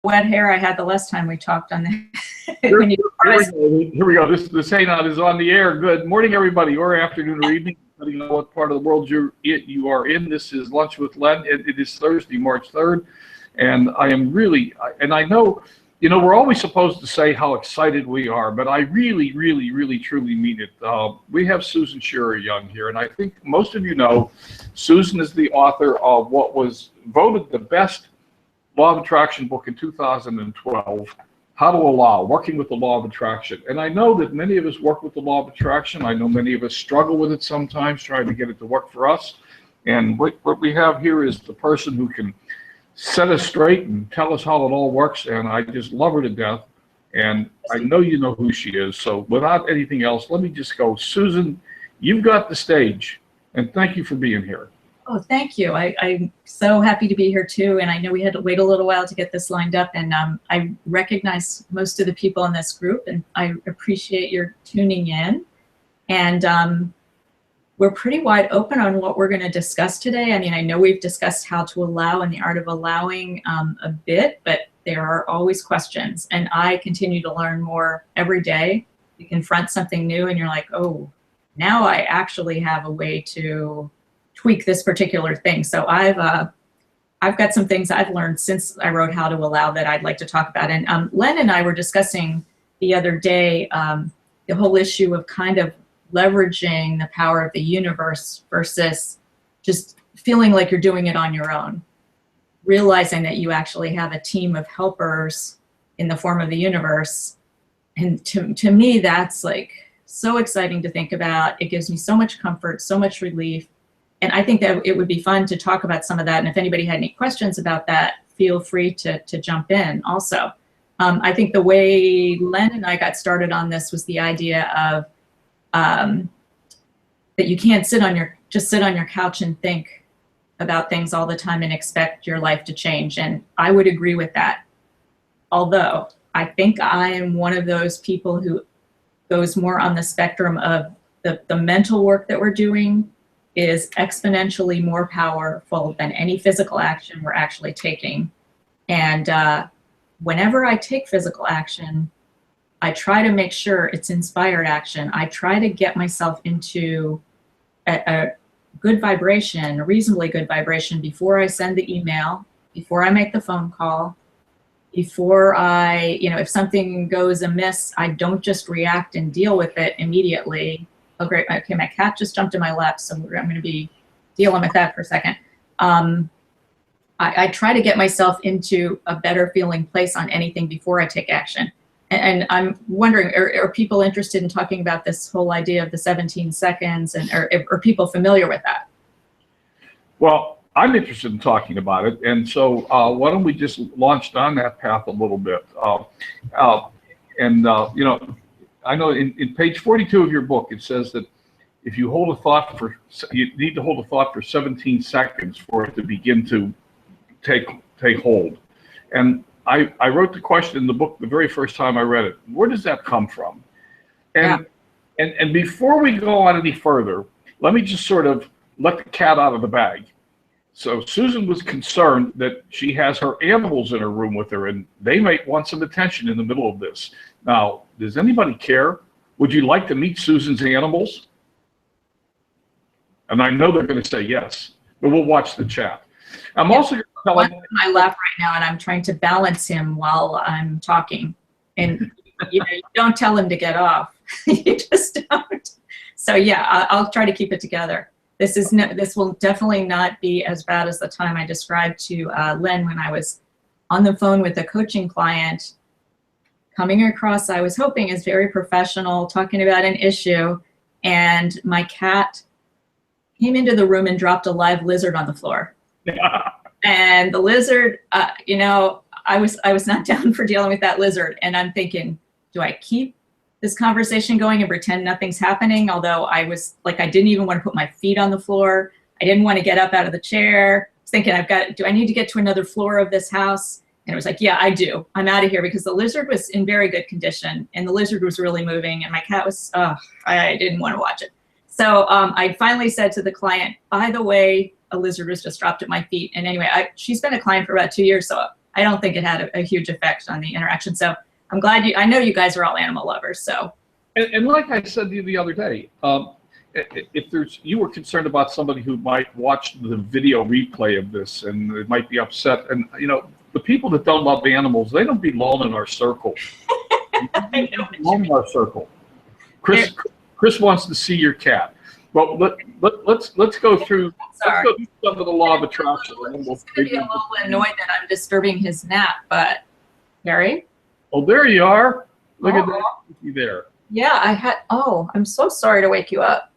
wet hair I had the last time we talked on the Here we go. This hangout is on the air. Good morning, everybody, or afternoon or evening, depending on what part of the world you are in. This is Lunch with Len. It is Thursday, March 3rd, and I am really, and I know, we're always supposed to say how excited we are, but I really, truly mean it. We have Susan Shearer Young here, and I think most of you know Susan is the author of what was voted the best Law of Attraction book in 2012, How to Allow, Working with the Law of Attraction. And I know that many of us work with the Law of Attraction. I know many of us struggle with it sometimes, trying to get it to work for us. And what we have here is the person who can set us straight and tell us how it all works. And I just love her to death. And I know you know who she is. So without anything else, let me just go. Susan, you've got the stage. And thank you for being here. Oh, thank you. I'm so happy to be here too. And I know we had to wait a little while to get this lined up. And I recognize most of the people in this group, and I appreciate your tuning in. And we're pretty wide open on what we're going to discuss today. I mean, I know we've discussed how to allow and the art of allowing a bit, but there are always questions. And I continue to learn more every day. You confront something new and you're like, oh, now I actually have a way to tweak this particular thing. So I've got some things I've learned since I wrote How to Allow that I'd like to talk about. And Len and I were discussing the other day the whole issue of kind of leveraging the power of the universe versus just feeling like you're doing it on your own. Realizing that you actually have a team of helpers in the form of the universe. And to me, that's like so exciting to think about. It gives me so much comfort, so much relief. And I think that it would be fun to talk about some of that. And if anybody had any questions about that, feel free to jump in also. I think the way Len and I got started on this was the idea of that you can't just sit on your couch and think about things all the time and expect your life to change. And I would agree with that. Although I think I am one of those people who goes more on the spectrum of the mental work that we're doing is exponentially more powerful than any physical action we're actually taking. And whenever I take physical action, I try to make sure it's inspired action. I try to get myself into a good vibration, a reasonably good vibration before I send the email, before I make the phone call, before I, if something goes amiss, I don't just react and deal with it immediately. Oh, great. Okay, my cat just jumped in my lap, so I'm going to be dealing with that for a second. I try to get myself into a better feeling place on anything before I take action. And I'm wondering, are people interested in talking about this whole idea of the 17 seconds, and are people familiar with that? Well, I'm interested in talking about it, and so why don't we just launch down that path a little bit? I know in page 42 of your book, it says that if you hold a thought you need to hold a thought for 17 seconds for it to begin to take hold. And I wrote the question in the book the very first time I read it. Where does that come from? And before we go on any further, let me just sort of let the cat out of the bag. So Susan was concerned that she has her animals in her room with her, and they might want some attention in the middle of this. Now, does anybody care? Would you like to meet Susan's animals? And I know they're going to say yes, but we'll watch the chat. I'm also going to tell him on my lap right now, and I'm trying to balance him while I'm talking. And you don't tell him to get off. You just don't. So yeah, I'll try to keep it together. This will definitely not be as bad as the time I described to Len when I was on the phone with a coaching client, coming across, I was hoping, is very professional, talking about an issue, and my cat came into the room and dropped a live lizard on the floor. And the lizard, I was not down for dealing with that lizard, and I'm thinking, do I keep this conversation going and pretend nothing's happening? Although I was like, I didn't even want to put my feet on the floor. I didn't want to get up out of the chair. I was thinking, do I need to get to another floor of this house? And it was like, yeah, I do. I'm out of here, because the lizard was in very good condition and the lizard was really moving, and my cat was, I didn't want to watch it. So I finally said to the client, by the way, a lizard was just dropped at my feet. And anyway, she's been a client for about 2 years, so I don't think it had a huge effect on the interaction. So I'm glad I know you guys are all animal lovers. So. And like I said to you the other day, if you were concerned about somebody who might watch the video replay of this and it might be upset, and the people that don't love animals, they don't belong in our circle. I know Belong in our circle. Chris wants to see your cat. Well, let's go through. Sorry. Let's go through some of the law of attraction. He's going to be a little annoyed that I'm disturbing his nap, but Gary. Oh, there you are. Look at that. There. Yeah, I'm so sorry to wake you up.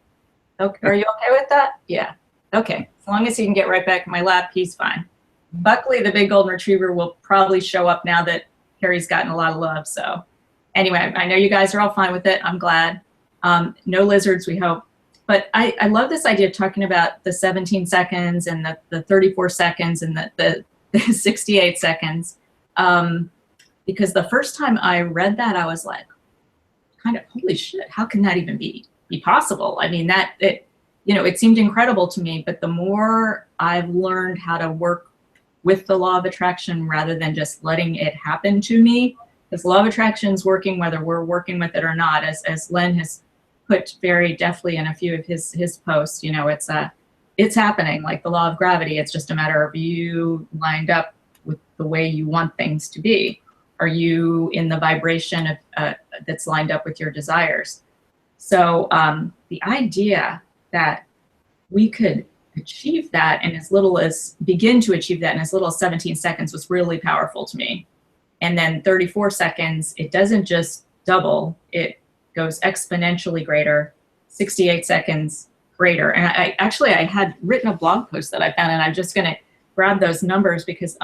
Okay, are you okay with that? Yeah. Okay. As long as he can get right back in my lap, he's fine. Buckley, the big golden retriever, will probably show up now that Harry's gotten a lot of love. So anyway, I know you guys are all fine with it. I'm glad. No lizards, we hope. But I love this idea of talking about the 17 seconds and the 34 seconds and the 68 seconds. Because the first time I read that, I was like, kind of, holy shit, how can that even be possible? I mean, it seemed incredible to me, but the more I've learned how to work with the law of attraction rather than just letting it happen to me, because law of attraction is working whether we're working with it or not, as Len has put very deftly in a few of his posts, it's happening like the law of gravity. It's just a matter of you lined up with the way you want things to be. Are you in the vibration of, that's lined up with your desires? So the idea that we could achieve that begin to achieve that in as little as 17 seconds was really powerful to me. And then 34 seconds, it doesn't just double, it goes exponentially greater, 68 seconds greater. And I had written a blog post that I found, and I'm just gonna grab those numbers because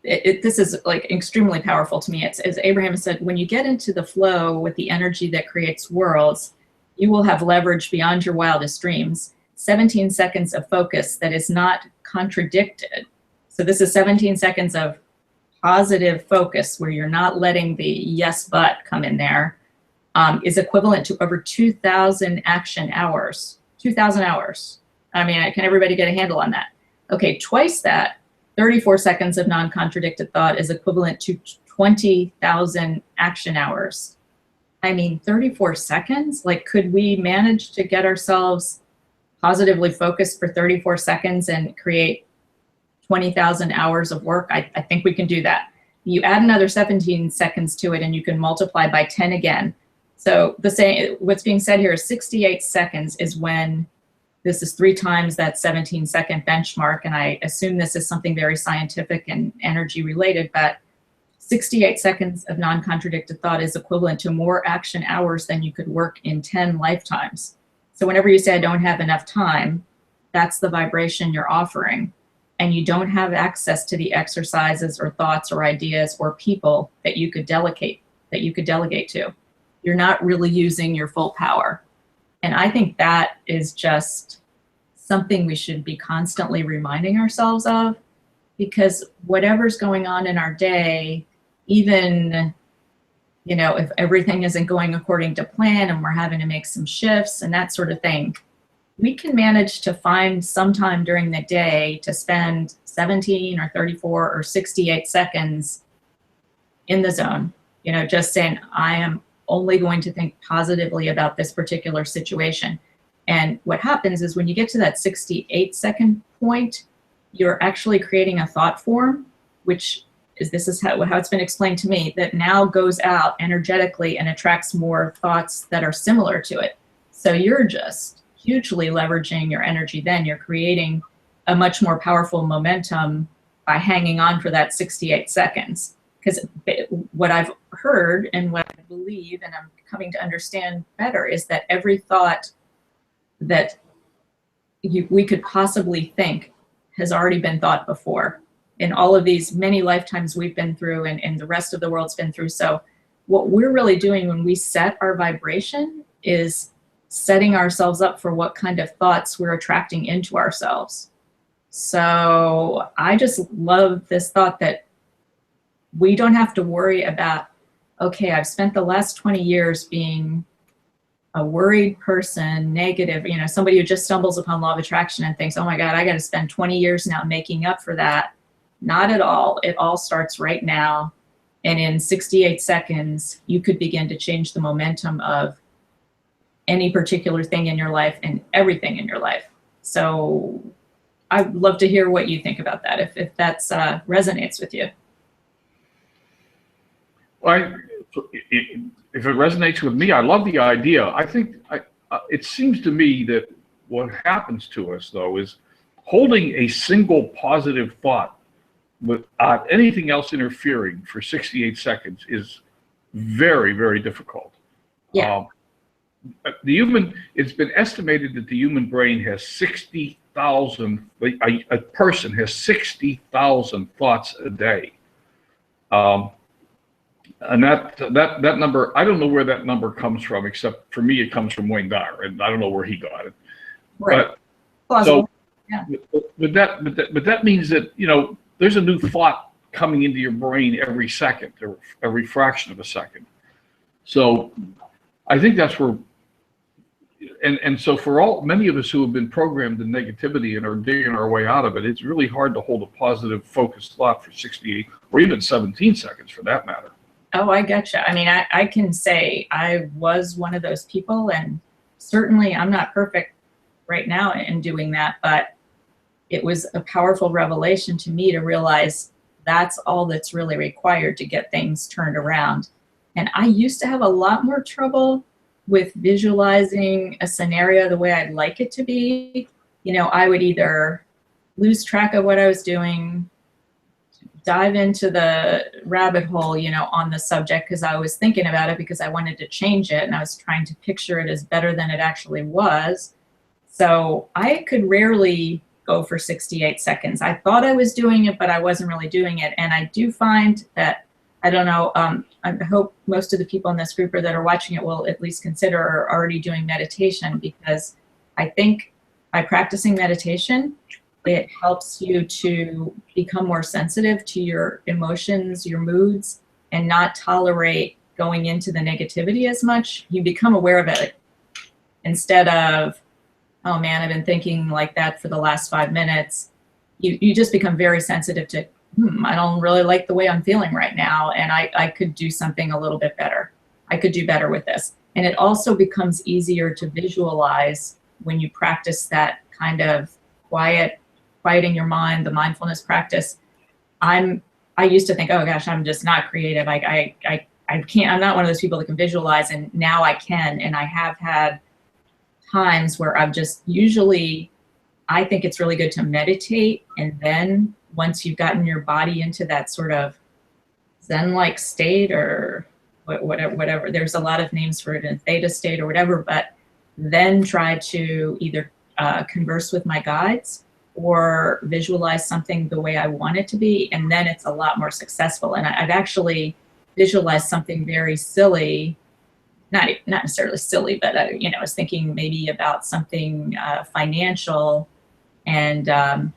this is like extremely powerful to me. It's, as Abraham said, when you get into the flow with the energy that creates worlds, you will have leverage beyond your wildest dreams. 17 seconds of focus that is not contradicted. So this is 17 seconds of positive focus where you're not letting the yes but come in there, is equivalent to over 2,000 action hours. 2,000 hours. I mean, can everybody get a handle on that? Okay, twice that. 34 seconds of non-contradicted thought is equivalent to 20,000 action hours. I mean, 34 seconds? Like, could we manage to get ourselves positively focused for 34 seconds and create 20,000 hours of work? I think we can do that. You add another 17 seconds to it and you can multiply by 10 again. So what's being said here is 68 seconds is when this is 3 times that 17-second benchmark, and I assume this is something very scientific and energy related, but 68 seconds of non-contradicted thought is equivalent to more action hours than you could work in 10 lifetimes. So whenever you say, I don't have enough time, that's the vibration you're offering, and you don't have access to the exercises or thoughts or ideas or people that you could delegate to. You're not really using your full power. And I think that is just something we should be constantly reminding ourselves of, because whatever's going on in our day, even, if everything isn't going according to plan and we're having to make some shifts and that sort of thing, we can manage to find some time during the day to spend 17 or 34 or 68 seconds in the zone, just saying, I am only going to think positively about this particular situation. And what happens is when you get to that 68-second point, you're actually creating a thought form, which is how it's been explained to me, that now goes out energetically and attracts more thoughts that are similar to it. So you're just hugely leveraging your energy then. You're creating a much more powerful momentum by hanging on for that 68 seconds. Because what I've heard and what I believe, and I'm coming to understand better, is that every thought that we could possibly think has already been thought before in all of these many lifetimes we've been through and the rest of the world's been through. So what we're really doing when we set our vibration is setting ourselves up for what kind of thoughts we're attracting into ourselves. So I just love this thought that we don't have to worry about, okay, I've spent the last 20 years being a worried person, negative, somebody who just stumbles upon law of attraction and thinks, oh my God, I got to spend 20 years now making up for that. Not at all. It all starts right now. And in 68 seconds, you could begin to change the momentum of any particular thing in your life and everything in your life. So I'd love to hear what you think about that, if that resonates with you. Well, if it resonates with me, I love the idea. I think it seems to me that what happens to us, though, is holding a single positive thought without anything else interfering for 68 seconds is very, very difficult. Yeah. It's been estimated that the human brain has 60,000, a person has 60,000 thoughts a day. And that number, I don't know where that number comes from, except for me, it comes from Wayne Dyer, and I don't know where he got it. Right. But, so, yeah. but that means that, you know, there's a new thought coming into your brain every second, or every fraction of a second. So I think that's where, and so for many of us who have been programmed in negativity and are digging our way out of it, it's really hard to hold a positive, focused thought for 68 or even 17 seconds for that matter. Oh, I getcha. I mean, I can say I was one of those people, and certainly I'm not perfect right now in doing that, but it was a powerful revelation to me to realize that's all that's really required to get things turned around. And I used to have a lot more trouble with visualizing a scenario the way I'd like it to be. You know, I would either lose track of what I was doing, dive into the rabbit hole, you know, on the subject because I was thinking about it because I wanted to change it and I was trying to picture it as better than it actually was. So I could rarely go for 68 seconds. I thought I was doing it, but I wasn't really doing it. And I do find that, I don't know, I hope most of the people in this group or that are watching it will at least consider already doing meditation, because I think by practicing meditation, it helps you to become more sensitive to your emotions, your moods, and not tolerate going into the negativity as much. You become aware of it instead of, oh man, I've been thinking like that for the last 5 minutes. You just become very sensitive to, I don't really like the way I'm feeling right now, and I could do something a little bit better. I could do better with this. And it also becomes easier to visualize when you practice that kind of quieting your mind, the mindfulness practice. I used to think, oh gosh, I'm just not creative. I can't, I'm not one of those people that can visualize, and now I can. And I have had times where I've just usually, I think it's really good to meditate. And then once you've gotten your body into that sort of Zen-like state, or whatever, there's a lot of names for it, in theta state or whatever, but then try to either converse with my guides or visualize something the way I want it to be. And then it's a lot more successful. And I've actually visualized something very silly, not necessarily silly, but I was thinking maybe about something financial, and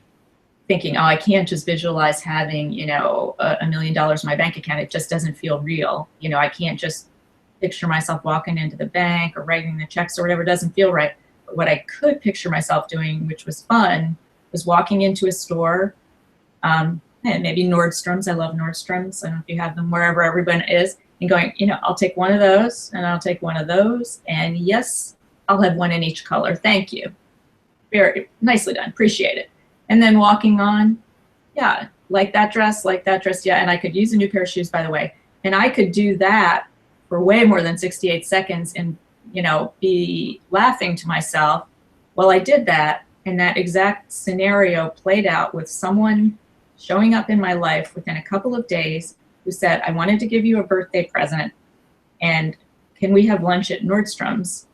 thinking, oh, I can't just visualize having, $1 million in my bank account. It just doesn't feel real. I can't just picture myself walking into the bank or writing the checks or whatever. It doesn't feel right. But what I could picture myself doing, which was fun, was walking into a store, and maybe Nordstrom's. I love Nordstrom's. I don't know if you have them wherever everyone is. And going, I'll take one of those, and I'll take one of those, and yes, I'll have one in each color. Thank you. Very nicely done. Appreciate it. And then walking on, yeah, like that dress, yeah. And I could use a new pair of shoes, by the way. And I could do that for way more than 68 seconds and, be laughing to myself while I did that. And that exact scenario played out with someone showing up in my life within a couple of days who said, I wanted to give you a birthday present, and can we have lunch at Nordstrom's?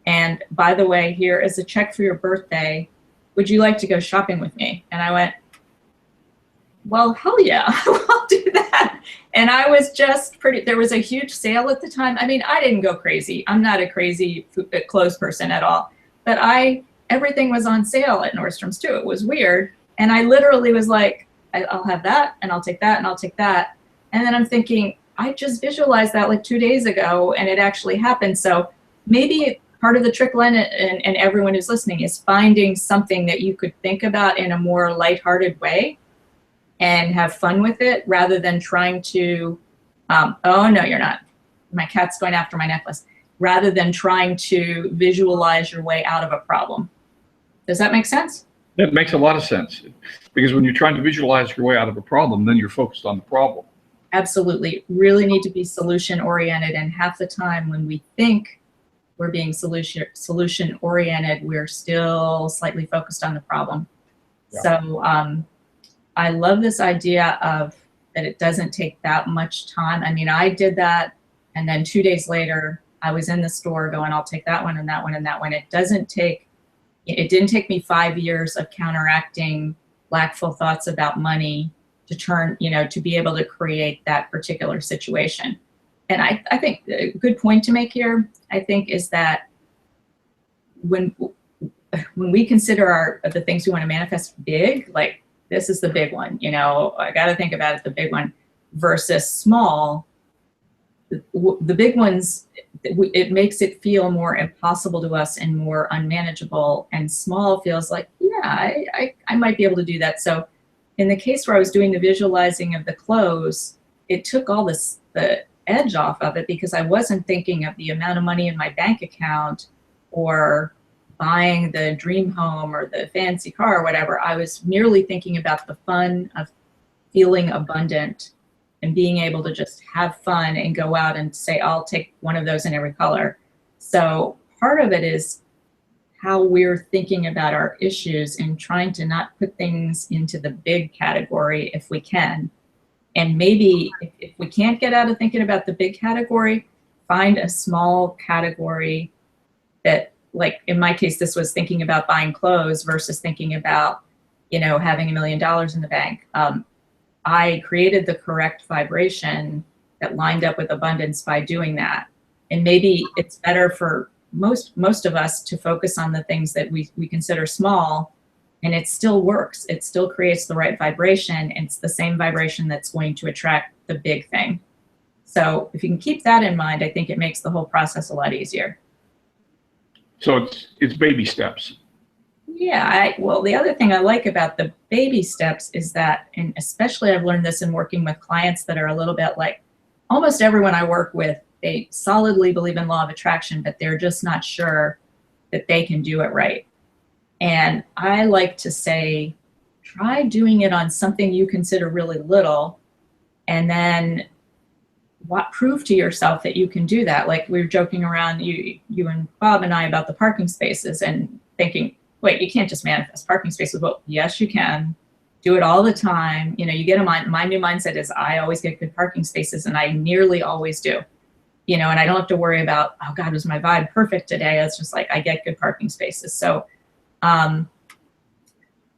And by the way, here is a check for your birthday. Would you like to go shopping with me? And I went, well, hell yeah, I'll do that. And I was just there was a huge sale at the time. I mean, I didn't go crazy. I'm not a crazy clothes person at all, but everything was on sale at Nordstrom's too. It was weird. And I literally was like, I'll have that, and I'll take that, and I'll take that. And then I'm thinking, I just visualized that like 2 days ago, and it actually happened. So maybe part of the trick, Len, and everyone who's listening, is finding something that you could think about in a more lighthearted way and have fun with it rather than trying to, oh no, you're not. My cat's going after my necklace. Rather than trying to visualize your way out of a problem. Does that make sense? That makes a lot of sense, because when you're trying to visualize your way out of a problem, then you're focused on the problem. Absolutely. Really need to be solution oriented. And half the time when we think we're being solution oriented, we're still slightly focused on the problem. Yeah. So I love this idea of that it doesn't take that much time. I mean, I did that, and then 2 days later, I was in the store going, I'll take that one and that one and that one. It didn't take me 5 years of counteracting lackful thoughts about money to turn, to be able to create that particular situation. And I think a good point to make here, I think, is that when we consider the things we want to manifest big, like this is the big one, I got to think about it, the big one, versus small. The big ones, it makes it feel more impossible to us and more unmanageable, and small feels like, yeah, I might be able to do that. So in the case where I was doing the visualizing of the clothes, it took all the edge off of it, because I wasn't thinking of the amount of money in my bank account or buying the dream home or the fancy car or whatever. I was merely thinking about the fun of feeling abundant and being able to just have fun and go out and say, I'll take one of those in every color. So part of it is how we're thinking about our issues and trying to not put things into the big category if we can. And maybe if we can't get out of thinking about the big category, find a small category that, like in my case, this was thinking about buying clothes versus thinking about, having $1 million in the bank. I created the correct vibration that lined up with abundance by doing that. And maybe it's better for most of us to focus on the things that we consider small, and it still works. It still creates the right vibration. It's the same vibration that's going to attract the big thing. So if you can keep that in mind, I think it makes the whole process a lot easier. So it's baby steps. Yeah, well, the other thing I like about the baby steps is that, and especially I've learned this in working with clients that are a little bit like, almost everyone I work with, they solidly believe in law of attraction, but they're just not sure that they can do it right. And I like to say, try doing it on something you consider really little, and then prove to yourself that you can do that. Like we were joking around, you and Bob and I, about the parking spaces, and thinking, wait, you can't just manifest parking spaces. Well, yes, you can. Do it all the time. You get my new mindset is I always get good parking spaces, and I nearly always do. And I don't have to worry about, oh God, was my vibe perfect today? It's just like, I get good parking spaces. So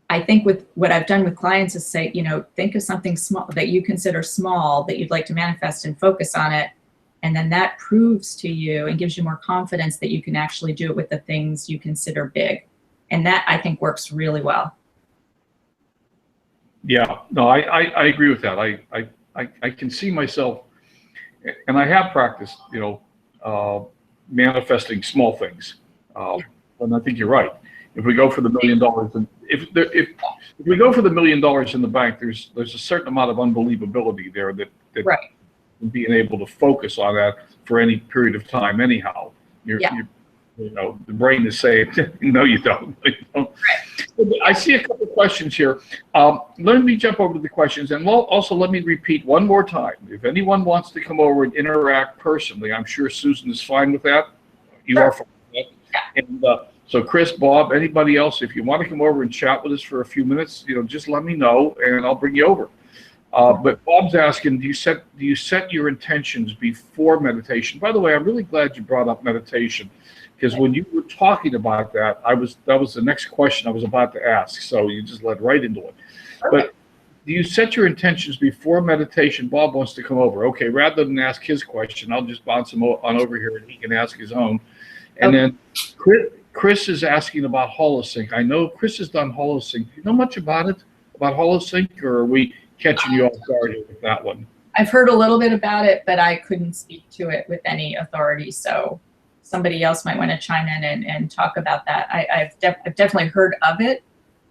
I think with what I've done with clients is say, think of something small that you consider small that you'd like to manifest and focus on it. And then that proves to you and gives you more confidence that you can actually do it with the things you consider big. And that, I think, works really well. Yeah, no, I agree with that. I can see myself, and I have practiced, manifesting small things. And I think you're right. If we go for the $1 million, and if we go for the $1 million in the bank, there's a certain amount of unbelievability there that right. Being able to focus on that for any period of time, anyhow. The brain is saying, no, you don't. Right. I see a couple of questions here. Let me jump over to the questions, and also let me repeat one more time. If anyone wants to come over and interact personally, I'm sure Susan is fine with that. You Sure. are fine with that. Yeah. And so Chris, Bob, anybody else, if you want to come over and chat with us for a few minutes, just let me know, and I'll bring you over. But Bob's asking, do you set your intentions before meditation? By the way, I'm really glad you brought up meditation, because when you were talking about that, that was the next question I was about to ask. So you just led right into it. Okay. But do you set your intentions before meditation? Bob wants to come over. Okay, rather than ask his question, I'll just bounce him on over here, and he can ask his own. And then Chris is asking about HoloSync. I know Chris has done HoloSync. Do you know much about it, about HoloSync, or are we catching you off guard here with that one? I've heard a little bit about it, but I couldn't speak to it with any authority. So somebody else might want to chime in and talk about that. I've definitely heard of it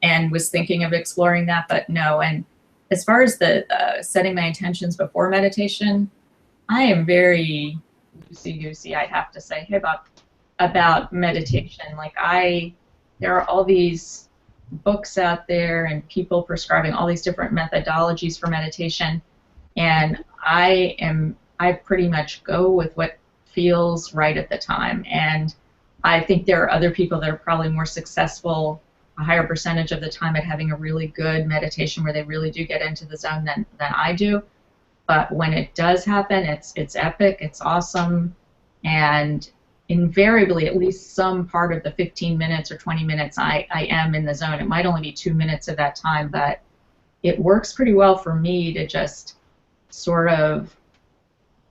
and was thinking of exploring that, but no. And as far as the setting my intentions before meditation, I am very loosey-goosey, I have to say, about meditation. Like there are all these books out there and people prescribing all these different methodologies for meditation, and I pretty much go with what feels right at the time. And I think there are other people that are probably more successful a higher percentage of the time at having a really good meditation where they really do get into the zone than I do. But when it does happen, it's epic, it's awesome, and invariably at least some part of the 15 minutes or 20 minutes I am in the zone. It might only be 2 minutes of that time, but it works pretty well for me to just sort of,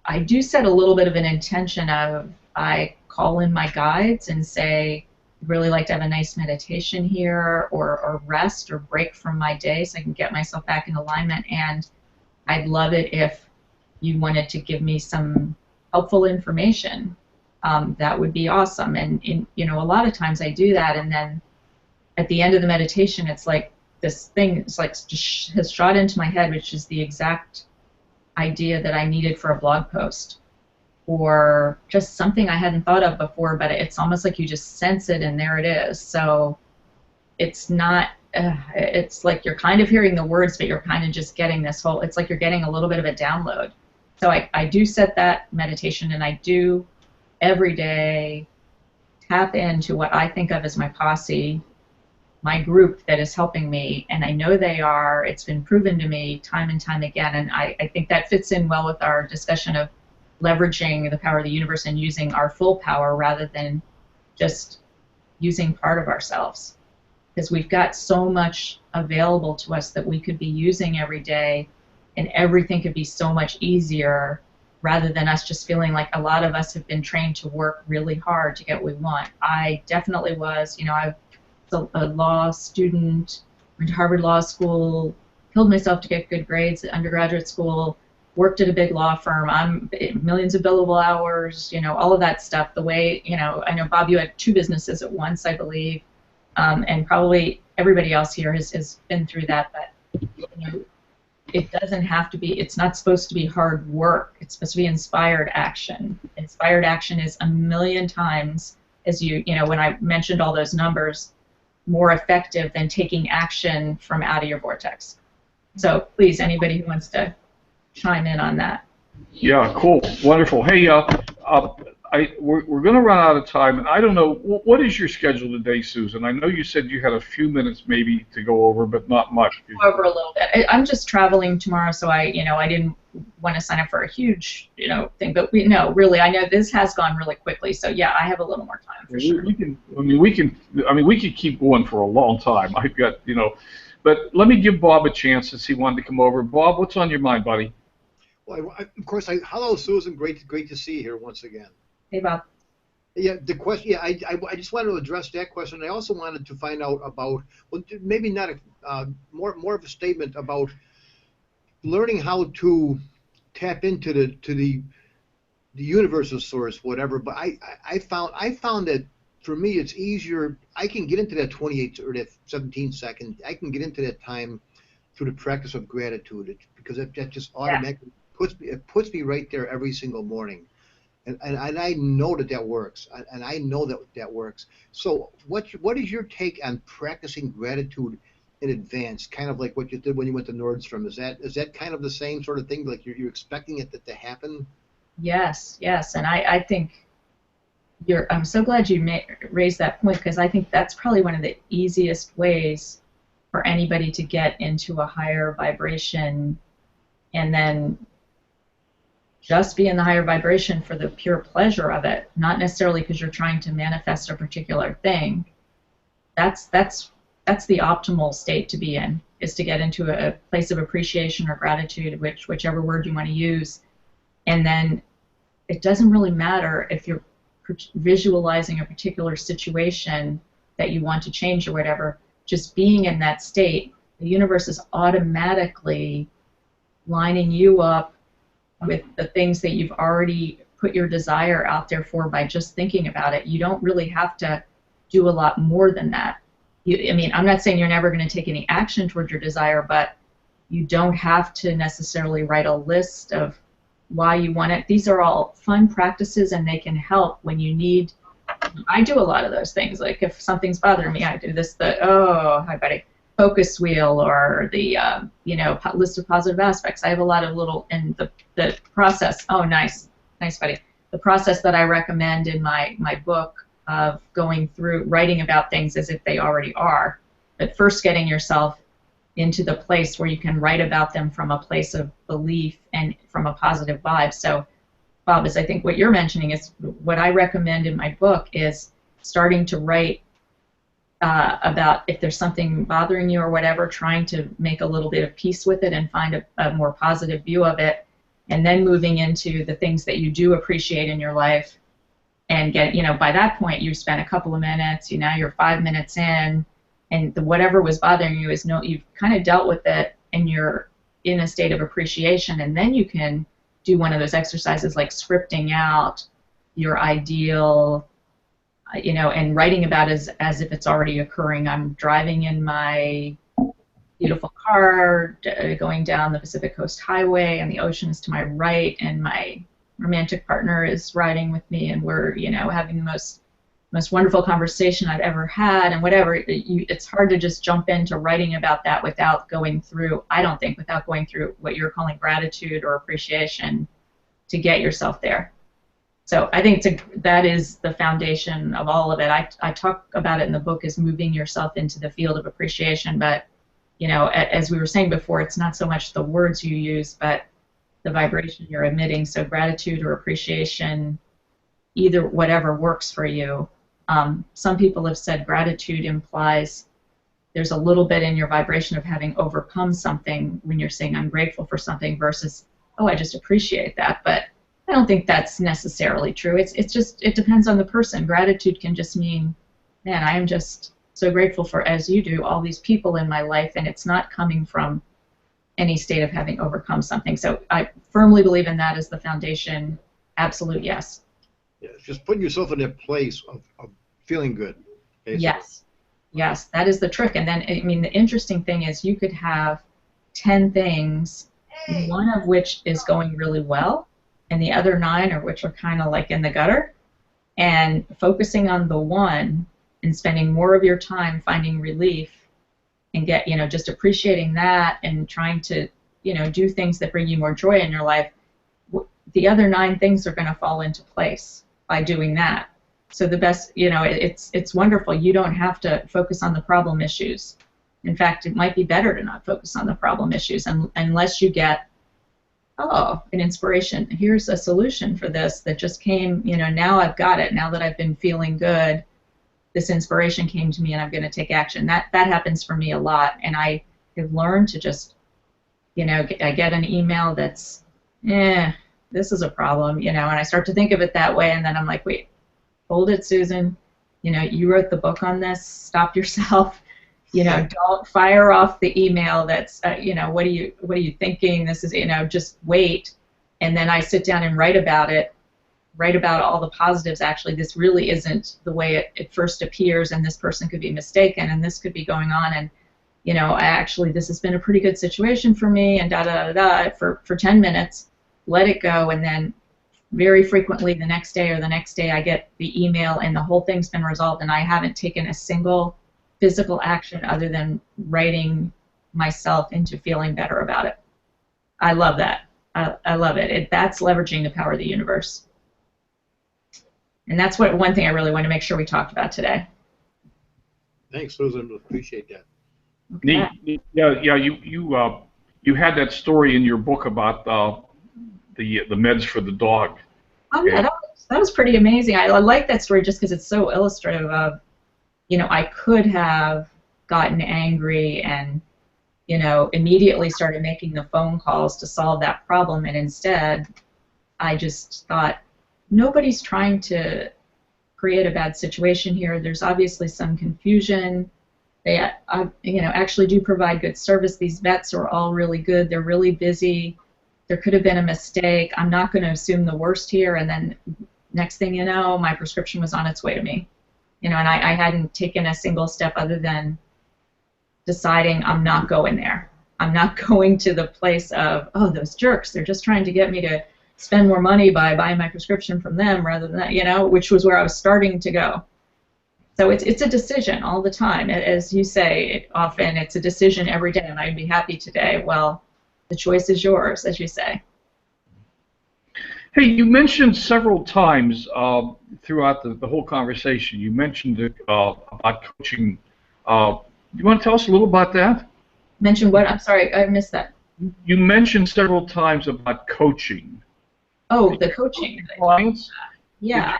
I do set a little bit of an intention of, I call in my guides and say, I'd really like to have a nice meditation here, or rest or break from my day so I can get myself back in alignment. And I'd love it if you wanted to give me some helpful information. That would be awesome. And you know, a lot of times I do that, and then at the end of the meditation, it's like this thing is like just has shot into my head, which is the exact idea that I needed for a blog post, or just something I hadn't thought of before. But it's almost like you just sense it, and there it is. So it's not. It's like you're kind of hearing the words, but you're kind of just getting this whole. It's like you're getting a little bit of a download. So I do set that meditation, and I do every day tap into what I think of as my posse, my group that is helping me, and I know they are. It's been proven to me time and time again, and I think that fits in well with our discussion of leveraging the power of the universe and using our full power rather than just using part of ourselves. Because we've got so much available to us that we could be using every day, and everything could be so much easier rather than us just feeling like a lot of us have been trained to work really hard to get what we want. I definitely was. You know, I was a law student, went to Harvard Law School, killed myself to get good grades at undergraduate school, worked at a big law firm. I'm millions of billable hours, you know, all of that stuff. The way, you know, I know, Bob, you had 2 businesses at once, I believe, and probably everybody else here has been through that. But, you know, it doesn't have to be, it's not supposed to be hard work. It's supposed to be inspired action. Inspired action is a million times, as you know, when I mentioned all those numbers, more effective than taking action from out of your vortex. So please, anybody who wants to chime in on that. Yeah, cool, wonderful. Hey, we're going to run out of time, and I don't know, what is your schedule today, Susan? I know you said you had a few minutes maybe to go over, but not much. Over a little bit. I'm just traveling tomorrow, so I didn't want to sign up for a huge, thing. But really, I know this has gone really quickly. So yeah, I have a little more time for sure. We could keep going for a long time. I've got, but let me give Bob a chance since he wanted to come over. Bob, what's on your mind, buddy? Well, of course, hello, Susan. Great to see you here once again. Hey, Bob. Yeah, the question. Yeah, I just wanted to address that question. I also wanted to find out about, well, maybe not more of a statement about learning how to tap into the universal source, whatever. But I found that for me it's easier. I can get into that 28 or that 17 second. I can get into that time through the practice of gratitude, because that just automatically puts me right there every single morning. And I know that works, and I know that works. So what is your take on practicing gratitude in advance, kind of like what you did when you went to Nordstrom? Is that kind of the same sort of thing, like you're expecting it to happen? Yes, and I think I'm so glad you raised that point, because I think that's probably one of the easiest ways for anybody to get into a higher vibration, and then just be in the higher vibration for the pure pleasure of it, not necessarily because you're trying to manifest a particular thing. That's the optimal state to be in, is to get into a place of appreciation or gratitude, whichever word you want to use. And then it doesn't really matter if you're visualizing a particular situation that you want to change or whatever. Just being in that state, the universe is automatically lining you up with the things that you've already put your desire out there for by just thinking about it. You don't really have to do a lot more than that. I'm not saying you're never going to take any action toward your desire, but You don't have to necessarily write a list of why you want it. These are all fun practices, and they can help when you need. I do a lot of those things. Like if something's bothering me, I do this, hi buddy, focus wheel, or the list of positive aspects. I have a lot of little, and the process. Oh, nice buddy. The process that I recommend in my book of going through writing about things as if they already are, but first getting yourself into the place where you can write about them from a place of belief and from a positive vibe. So, Bob, is I think what you're mentioning is what I recommend in my book is starting to write about if there's something bothering you or whatever, trying to make a little bit of peace with it and find a more positive view of it, and then moving into the things that you do appreciate in your life, and by that point you spent a couple of minutes, now you're 5 minutes in, and whatever was bothering you you've kind of dealt with it, and you're in a state of appreciation, and then you can do one of those exercises like scripting out your ideal, and writing about it as if it's already occurring. I'm driving in my beautiful car, going down the Pacific Coast Highway, and the ocean is to my right, and my romantic partner is riding with me, and we're, having the most wonderful conversation I've ever had, and whatever. It's hard to just jump into writing about that without going through what you're calling gratitude or appreciation to get yourself there. So I think that is the foundation of all of it. I talk about it in the book as moving yourself into the field of appreciation, but as we were saying before, it's not so much the words you use, but the vibration you're emitting. So gratitude or appreciation, either whatever works for you. Some people have said gratitude implies there's a little bit in your vibration of having overcome something when you're saying I'm grateful for something versus, oh, I just appreciate that. But I don't think that's necessarily true. It depends on the person. Gratitude can just mean, man, I am just so grateful for, as you do, all these people in my life, and it's not coming from any state of having overcome something. So I firmly believe in that as the foundation. Absolute yes. Yeah, just putting yourself in a place of feeling good. Basically. Yes, that is the trick. And then, the interesting thing is you could have 10 things, one of which is going really well, and the other 9 or which are kind of like in the gutter, and focusing on the one and spending more of your time finding relief and just appreciating that and trying to, do things that bring you more joy in your life. The other 9 things are going to fall into place by doing that. So the best, it's wonderful. You don't have to focus on the problem issues. In fact, it might be better to not focus on the problem issues unless you get, an inspiration. Here's a solution for this that just came, now I've got it. Now that I've been feeling good, this inspiration came to me and I'm going to take action. That happens for me a lot. And I have learned to just, I get an email that's, this is a problem, and I start to think of it that way, and then I'm like, wait, hold it, Susan. You wrote the book on this. Stop yourself. Don't fire off the email that's, what are you thinking? This is, just wait. And then I sit down and write about it, write about all the positives. Actually, this really isn't the way it first appears, and this person could be mistaken, and this could be going on, and, actually, this has been a pretty good situation for me, and for 10 minutes. Let it go, and then very frequently the next day I get the email and the whole thing's been resolved, and I haven't taken a single physical action other than writing myself into feeling better about it. I love that. I love it. That's leveraging the power of the universe. And that's one thing I really want to make sure we talked about today. Thanks, Susan. Appreciate that. Okay. Neat. Yeah. You had that story in your book about the meds for the dog. Oh, yeah, that was pretty amazing. I like that story just because it's so illustrative of, I could have gotten angry and, immediately started making the phone calls to solve that problem, and instead I just thought, nobody's trying to create a bad situation here. There's obviously some confusion. They, actually do provide good service. These vets are all really good. They're really busy. There could have been a mistake. I'm not going to assume the worst here. And then next thing you know, my prescription was on its way to me. And I hadn't taken a single step other than deciding I'm not going there. I'm not going to the place of, oh, those jerks, they're just trying to get me to spend more money by buying my prescription from them rather than that, you know, which was where I was starting to go. So it's a decision all the time. As you say, often it's a decision every day. Am I going to be happy today? Well, the choice is yours, as you say. Hey, you mentioned several times throughout the whole conversation, you mentioned about coaching. You want to tell us a little about that? Mention what? I'm sorry, I missed that. You mentioned several times about coaching. Oh, the coaching. Clients? Yeah.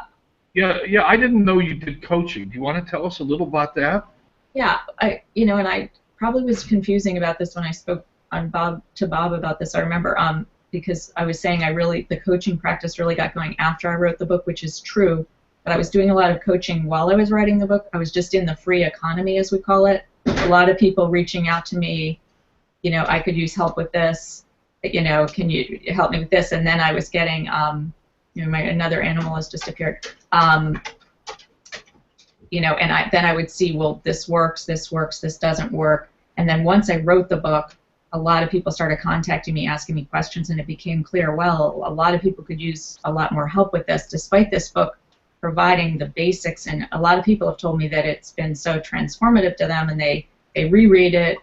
Yeah, I didn't know you did coaching. Do you want to tell us a little about that? Yeah, and I probably was confusing about this when I spoke to Bob about this. I remember because I was saying the coaching practice really got going after I wrote the book, which is true. But I was doing a lot of coaching while I was writing the book. I was just in the free economy, as we call it. A lot of people reaching out to me, you know, I could use help with this. You know, can you help me with this? And then I was getting, you know, another animal has just appeared. You know, and then I would see, well, this works, this doesn't work. And then once I wrote the book, a lot of people started contacting me, asking me questions, and it became clear, well, a lot of people could use a lot more help with this, despite this book providing the basics. And a lot of people have told me that it's been so transformative to them, and they reread it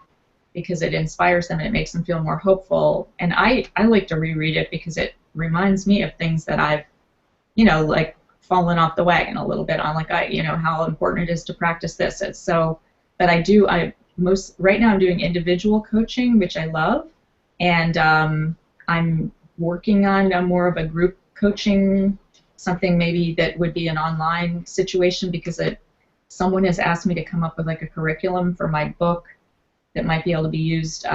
because it inspires them and it makes them feel more hopeful. And I like to reread it because it reminds me of things that I've, you know, like fallen off the wagon a little bit on, like you know, how important it is to practice this. It's so that right now I'm doing individual coaching, which I love, and I'm working on more of a group coaching, something maybe that would be an online situation, because someone has asked me to come up with like a curriculum for my book that might be able to be used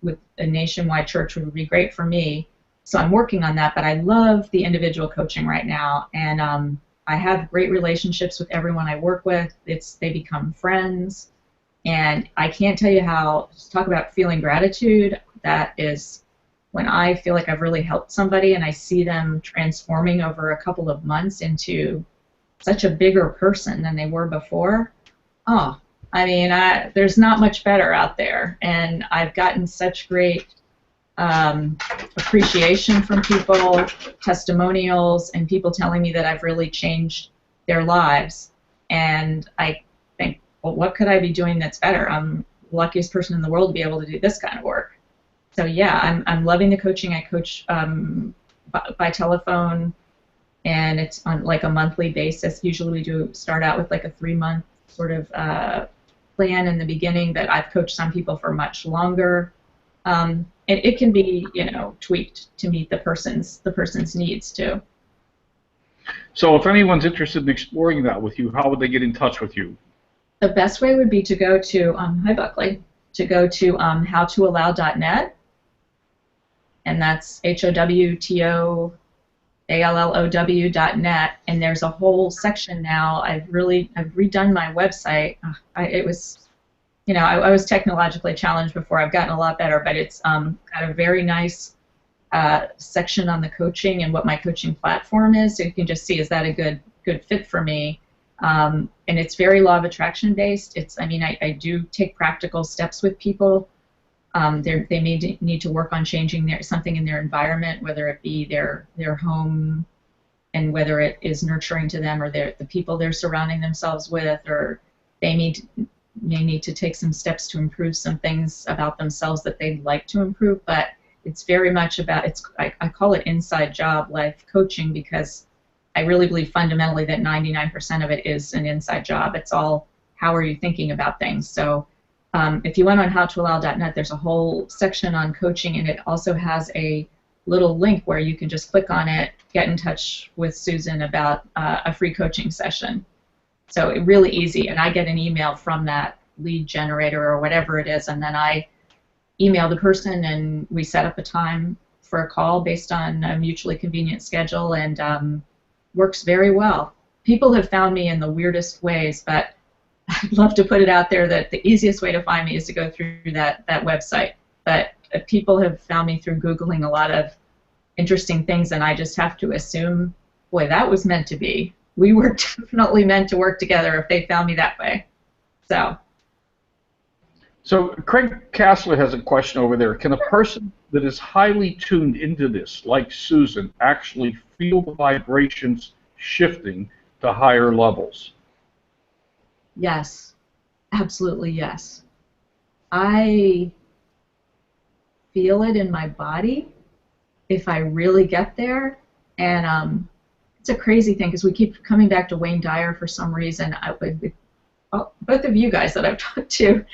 with a nationwide church, which would be great for me. So I'm working on that, but I love the individual coaching right now, and I have great relationships with everyone I work with. They become friends, and I can't tell you how, talk about feeling gratitude. That is when I feel like I've really helped somebody and I see them transforming over a couple of months into such a bigger person than they were before. Oh, I mean, there's not much better out there, and I've gotten such great appreciation from people, testimonials, and people telling me that I've really changed their lives. And I think, well, what could I be doing that's better? I'm the luckiest person in the world to be able to do this kind of work. So yeah, I'm loving the coaching. I coach by telephone, and it's on like a monthly basis. Usually we do start out with like a 3-month sort of plan in the beginning, but I've coached some people for much longer. And it can be, you know, tweaked to meet the person's needs too. So if anyone's interested in exploring that with you, how would they get in touch with you? The best way would be to go to, hi Buckley, to go to howtoallow.net, and that's HOWTOALLOW.net, and there's a whole section now. I've redone my website. It was, you know, I was technologically challenged before. I've gotten a lot better, but it's got a very nice section on the coaching and what my coaching platform is. So you can just see, is that a good fit for me? And it's very law of attraction based. I do take practical steps with people. They may need to work on changing something in their environment, whether it be their home, and whether it is nurturing to them, or the people they're surrounding themselves with, or they may need to take some steps to improve some things about themselves that they'd like to improve. But it's very much about, I call it inside job life coaching, because I really believe fundamentally that 99% of it is an inside job. It's all, how are you thinking about things? So if you went on howtoallow.net, there's a whole section on coaching, and it also has a little link where you can just click on it, get in touch with Susan about a free coaching session. So really easy, and I get an email from that lead generator or whatever it is, and then I email the person, and we set up a time for a call based on a mutually convenient schedule, and works very well. People have found me in the weirdest ways, but I'd love to put it out there that the easiest way to find me is to go through that website. But people have found me through Googling a lot of interesting things, and I just have to assume, boy, that was meant to be. We were definitely meant to work together if they found me that way. So. So Craig Kassler has a question over there. Can a person that is highly tuned into this, like Susan, actually feel the vibrations shifting to higher levels? Yes, absolutely yes. I feel it in my body if I really get there. And it's a crazy thing because we keep coming back to Wayne Dyer for some reason. Both of you guys that I've talked to,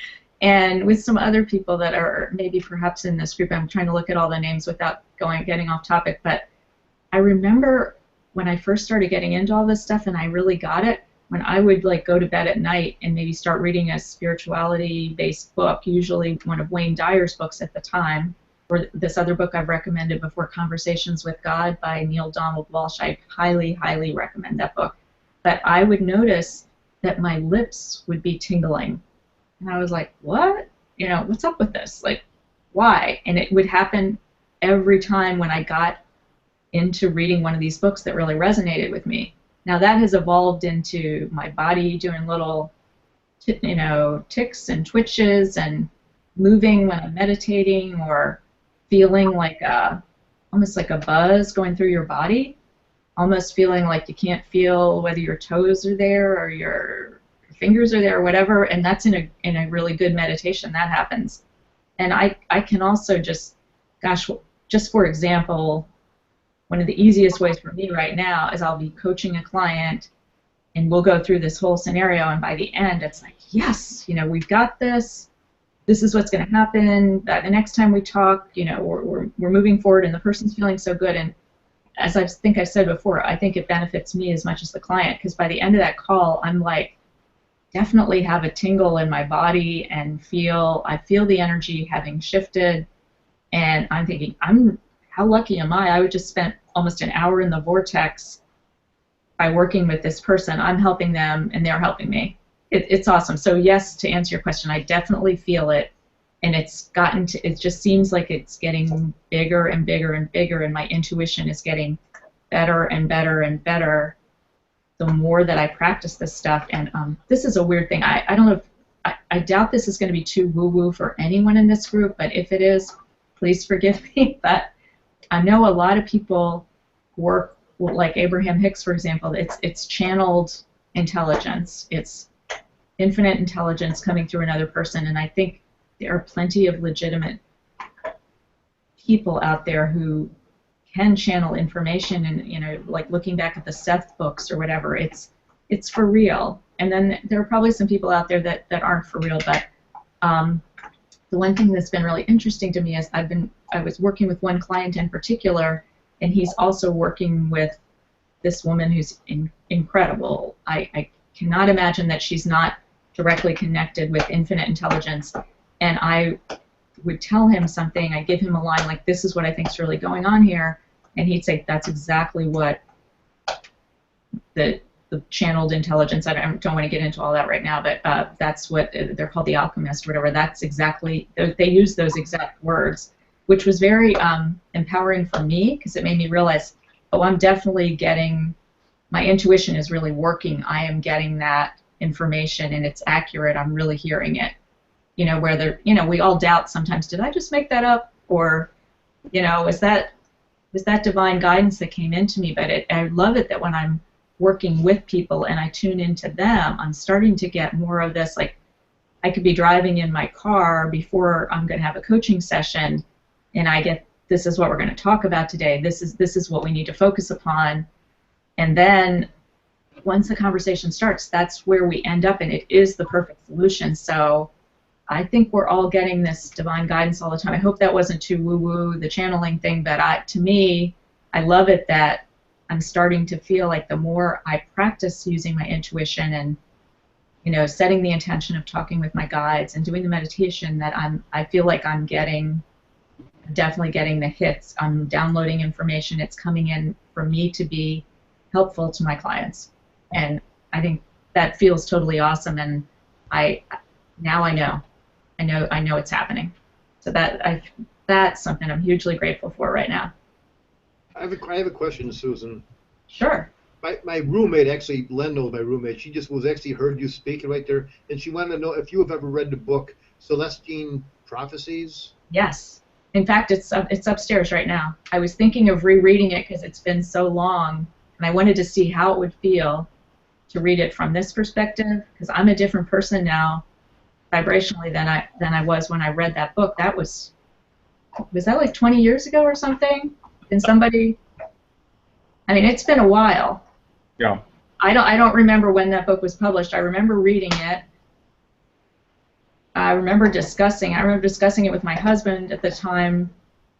and with some other people that are maybe perhaps in this group. I'm trying to look at all the names without getting off topic. But I remember when I first started getting into all this stuff and I really got it, when I would like go to bed at night and maybe start reading a spirituality-based book, usually one of Wayne Dyer's books at the time, or this other book I've recommended before, Conversations with God by Neil Donald Walsh. I highly, highly recommend that book. But I would notice that my lips would be tingling. And I was like, what? You know, what's up with this? Like, why? And it would happen every time when I got into reading one of these books that really resonated with me. Now that has evolved into my body doing little, ticks and twitches and moving when I'm meditating, or feeling like almost like a buzz going through your body, almost feeling like you can't feel whether your toes are there or your fingers are there or whatever. And that's in a really good meditation that happens. And I can also just for example, one of the easiest ways for me right now is I'll be coaching a client and we'll go through this whole scenario, and by the end it's like, yes, we've got this. This is what's going to happen. That the next time we talk, we're moving forward, and the person's feeling so good. And as I think I said before, I think it benefits me as much as the client, because by the end of that call, I'm like, definitely have a tingle in my body and I feel the energy having shifted, and I'm thinking, how lucky am I? I would just spent almost an hour in the vortex by working with this person. I'm helping them, and they're helping me. It's awesome. So yes, to answer your question, I definitely feel it, and it just seems like it's getting bigger and bigger and bigger, and my intuition is getting better and better and better the more that I practice this stuff. And this is a weird thing. I don't know if, I doubt this is going to be too woo-woo for anyone in this group, but if it is, please forgive me. But I know a lot of people work, like Abraham Hicks, for example, it's channeled intelligence. It's infinite intelligence coming through another person, and I think there are plenty of legitimate people out there who can channel information, and like looking back at the Seth books or whatever, it's for real. And then there are probably some people out there that aren't for real. But the one thing that's been really interesting to me is I was working with one client in particular, and he's also working with this woman who's incredible. I cannot imagine that she's not directly connected with infinite intelligence. And I would tell him something, I'd give him a line like, this is what I think is really going on here, and he'd say, that's exactly what the channeled intelligence, I don't want to get into all that right now, but that's what they're called, the alchemist or whatever. That's exactly, they use those exact words, which was very empowering for me, because it made me realize, oh, I'm definitely getting, my intuition is really working. I am getting that information, and it's accurate. I'm really hearing it. Where we all doubt sometimes, did I just make that up? Or, was that divine guidance that came into me? But I love it that when I'm working with people and I tune into them, I'm starting to get more of this, like, I could be driving in my car before I'm going to have a coaching session, and I get, this is what we're going to talk about today. This is what we need to focus upon. And then once the conversation starts, that's where we end up, and it is the perfect solution. So I think we're all getting this divine guidance all the time. I hope that wasn't too woo-woo, the channeling thing, but to me, I love it that I'm starting to feel like the more I practice using my intuition and, setting the intention of talking with my guides and doing the meditation, that I feel like I'm definitely getting the hits. I'm downloading information. It's coming in for me to be helpful to my clients. And I think that feels totally awesome, and now I know it's happening. So that's something I'm hugely grateful for right now. I have a question, Susan. Sure. My roommate, actually, Len knows my roommate. She just was actually heard you speaking right there, and she wanted to know if you have ever read the book Celestine Prophecies? Yes. In fact, it's upstairs right now. I was thinking of rereading it because it's been so long, and I wanted to see how it would feel to read it from this perspective, because I'm a different person now, vibrationally, than I was when I read that book. That was that like 20 years ago or something? And somebody, I mean, it's been a while. Yeah. I don't remember when that book was published. I remember reading it. I remember discussing it with my husband at the time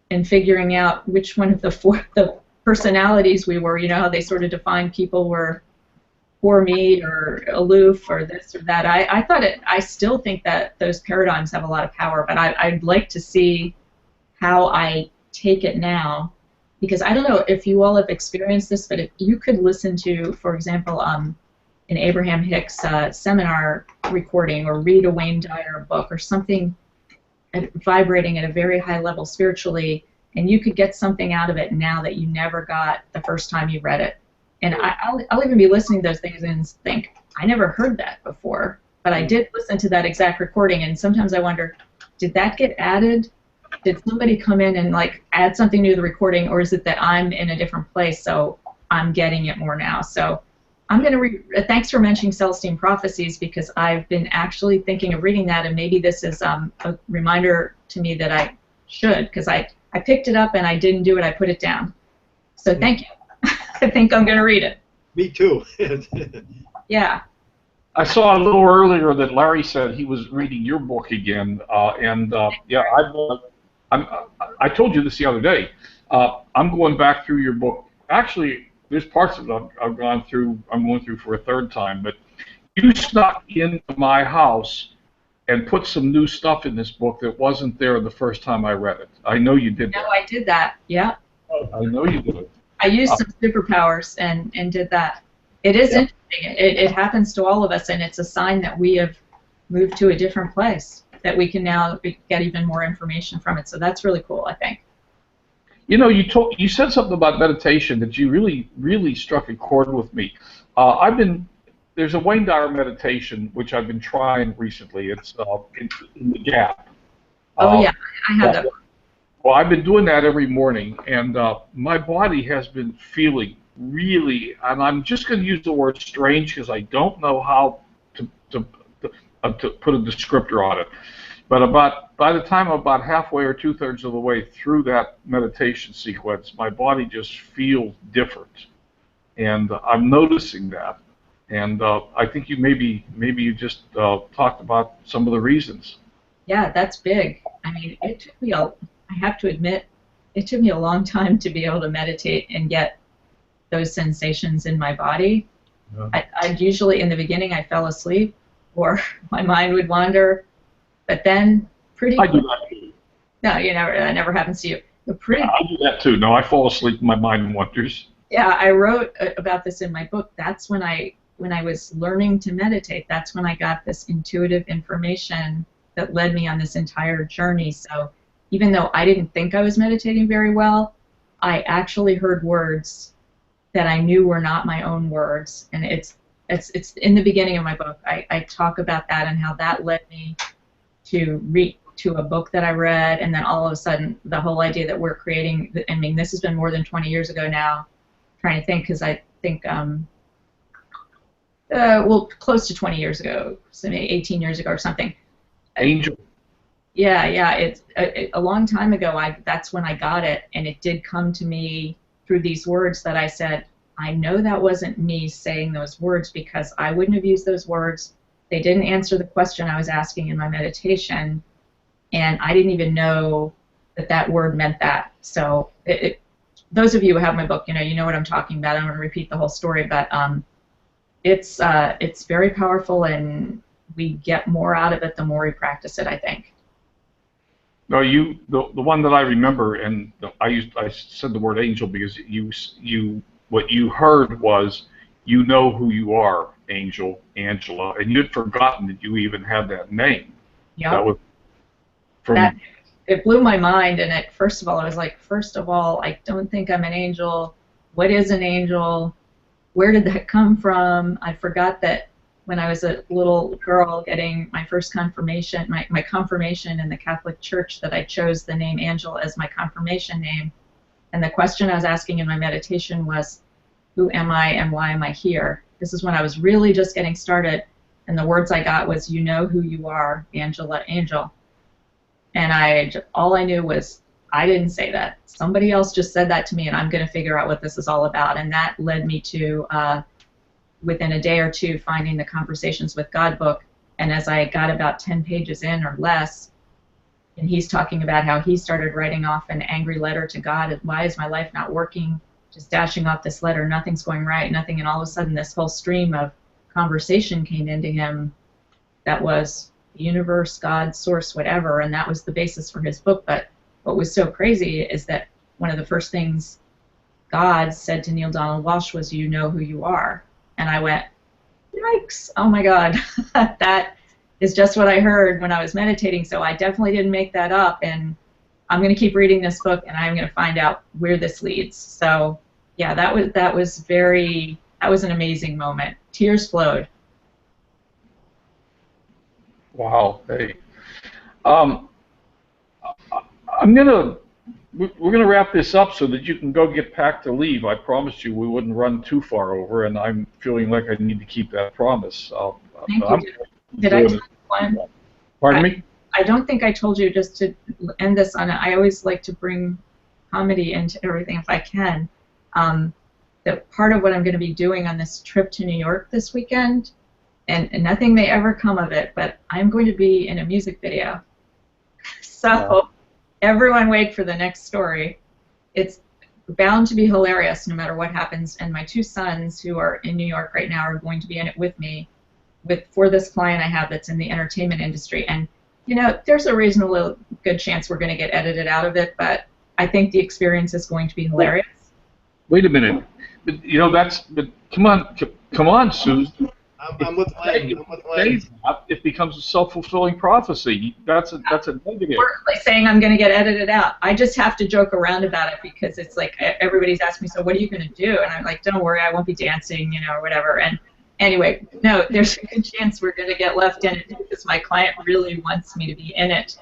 and figuring out which one of the personalities we were. You know how they sort of define people were for me or aloof or this or that. I still think that those paradigms have a lot of power, but I'd like to see how I take it now, because I don't know if you all have experienced this, but if you could listen to, for example, an Abraham Hicks seminar recording or read a Wayne Dyer book or something vibrating at a very high level spiritually, and you could get something out of it now that you never got the first time you read it. And I'll even be listening to those things and think, I never heard that before, but I did listen to that exact recording, and sometimes I wonder, did that get added? Did somebody come in and like add something new to the recording, or is it that I'm in a different place, so I'm getting it more now? So I'm going to thanks for mentioning Celestine Prophecies, because I've been actually thinking of reading that, and maybe this is a reminder to me that I should, because I picked it up and I didn't do it. I put it down. So thank you. I think I'm going to read it. Me too. Yeah. I saw a little earlier that Larry said he was reading your book again, yeah, I told you this the other day. I'm going back through your book. Actually, there's parts of it I've gone through. I'm going through for a third time. But you snuck into my house and put some new stuff in this book that wasn't there the first time I read it. I know you did that. No, I did that. Yeah. I know you did it. I used some superpowers and did that. It is interesting. It happens to all of us, and it's a sign that we have moved to a different place, that we can now get even more information from it. So that's really cool, I think. You know, you said something about meditation that you really struck a chord with me. There's a Wayne Dyer meditation which I've been trying recently. It's in the Gap. Oh yeah, I have that. Well, I've been doing that every morning, and my body has been feeling really, and I'm just going to use the word strange because I don't know how to put a descriptor on it. But by the time I'm about halfway or two-thirds of the way through that meditation sequence, my body just feels different, and I'm noticing that. And I think maybe you just talked about some of the reasons. Yeah, that's big. I mean, it took me I have to admit, it took me a long time to be able to meditate and get those sensations in my body. Yeah. I'd usually, in the beginning, I fell asleep or my mind would wander, but then pretty quickly. I do that too. No, that never happens to you. I do that too. No, I fall asleep and my mind wanders. Yeah, I wrote about this in my book. That's when I was learning to meditate, that's when I got this intuitive information that led me on this entire journey. So even though I didn't think I was meditating very well, I actually heard words that I knew were not my own words. And it's in the beginning of my book. I talk about that and how that led me to a book that I read, and then all of a sudden the whole idea that we're creating, I mean, this has been more than 20 years ago now. I'm trying to think, because I think well, close to 20 years ago, so maybe 18 years ago or something. Angel. Yeah, it's a long time ago. That's when I got it, and it did come to me through these words that I said, I know that wasn't me saying those words, because I wouldn't have used those words. They didn't answer the question I was asking in my meditation, and I didn't even know that word meant that. So those of you who have my book, you know what I'm talking about. I don't want to repeat the whole story, but it's very powerful, and we get more out of it the more we practice it, I think. No, the one that I remember, and I said the word angel because what you heard was, you know who you are, Angela, and you'd forgotten that you even had that name. Yeah. That was it blew my mind, and first of all, I was like, first of all, I don't think I'm an angel. What is an angel? Where did that come from? I forgot that when I was a little girl getting my first confirmation, my confirmation in the Catholic Church, that I chose the name Angel as my confirmation name. And the question I was asking in my meditation was, who am I and why am I here? This is when I was really just getting started. And the words I got was, you know who you are, Angela Angel. And all I knew was, I didn't say that. Somebody else just said that to me, and I'm going to figure out what this is all about. And that led me to, within a day or two, finding the Conversations with God book. And as I got about 10 pages in or less, and he's talking about how he started writing off an angry letter to God. Why is my life not working? Just dashing off this letter. Nothing's going right. Nothing. And all of a sudden, this whole stream of conversation came into him that was the universe, God, source, whatever. And that was the basis for his book. But what was so crazy is that one of the first things God said to Neil Donald Walsch was, you know who you are. And I went, yikes, oh my God. That is just what I heard when I was meditating. So I definitely didn't make that up. And I'm going to keep reading this book, and I'm going to find out where this leads. So yeah, that was an amazing moment. Tears flowed. Wow. Hey. We're gonna wrap this up so that you can go get packed to leave. I promised you we wouldn't run too far over, and I'm feeling like I need to keep that promise. Thank you. Did I tell you one? Pardon me? I don't think I told you, just to end this on it. I always like to bring comedy into everything if I can. That part of what I'm going to be doing on this trip to New York this weekend, and nothing may ever come of it, but I'm going to be in a music video. So everyone wait for the next story. It's bound to be hilarious no matter what happens, and my two sons who are in New York right now are going to be in it with me for this client I have that's in the entertainment industry. And you know, there's a reasonable good chance we're going to get edited out of it, but I think the experience is going to be hilarious. Wait a minute. But, you know, but come on, Susan. I'm with Len. It becomes a self-fulfilling prophecy. That's a negative. Or like saying I'm going to get edited out. I just have to joke around about it because it's like everybody's asking me, so what are you going to do? And I'm like, don't worry, I won't be dancing, you know, or whatever. And anyway, no, there's a good chance we're going to get left in it because my client really wants me to be in it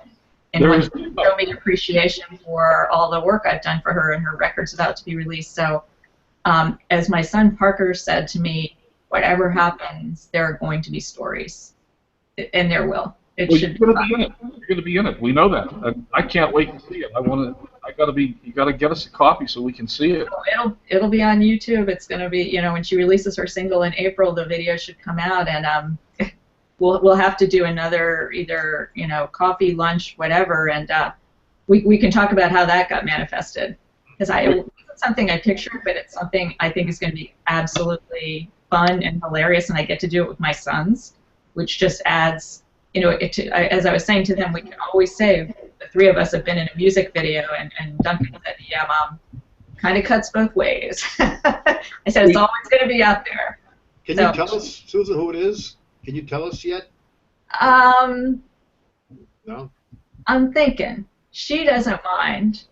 and wants to show me appreciation for all the work I've done for her, and her record's about to be released. So as my son Parker said to me, whatever happens, there are going to be stories, and there will. You're going to be in it. You're going to be in it. We know that. I can't wait to see it. You got to get us a copy so we can see it. It'll be on YouTube. It's going to be, you know, when she releases her single in April, the video should come out, and we'll have to do another either, you know, coffee, lunch, whatever, and we can talk about how that got manifested, because it wasn't something I pictured, but it's something I think is going to be absolutely fun and hilarious, and I get to do it with my sons, which just adds, you know, as I was saying to them, we can always say the three of us have been in a music video, and Duncan said, yeah, Mom, kind of cuts both ways. I said, it's always going to be out there. Can you tell us, Susan, who it is? Can you tell us yet? No? I'm thinking. She doesn't mind.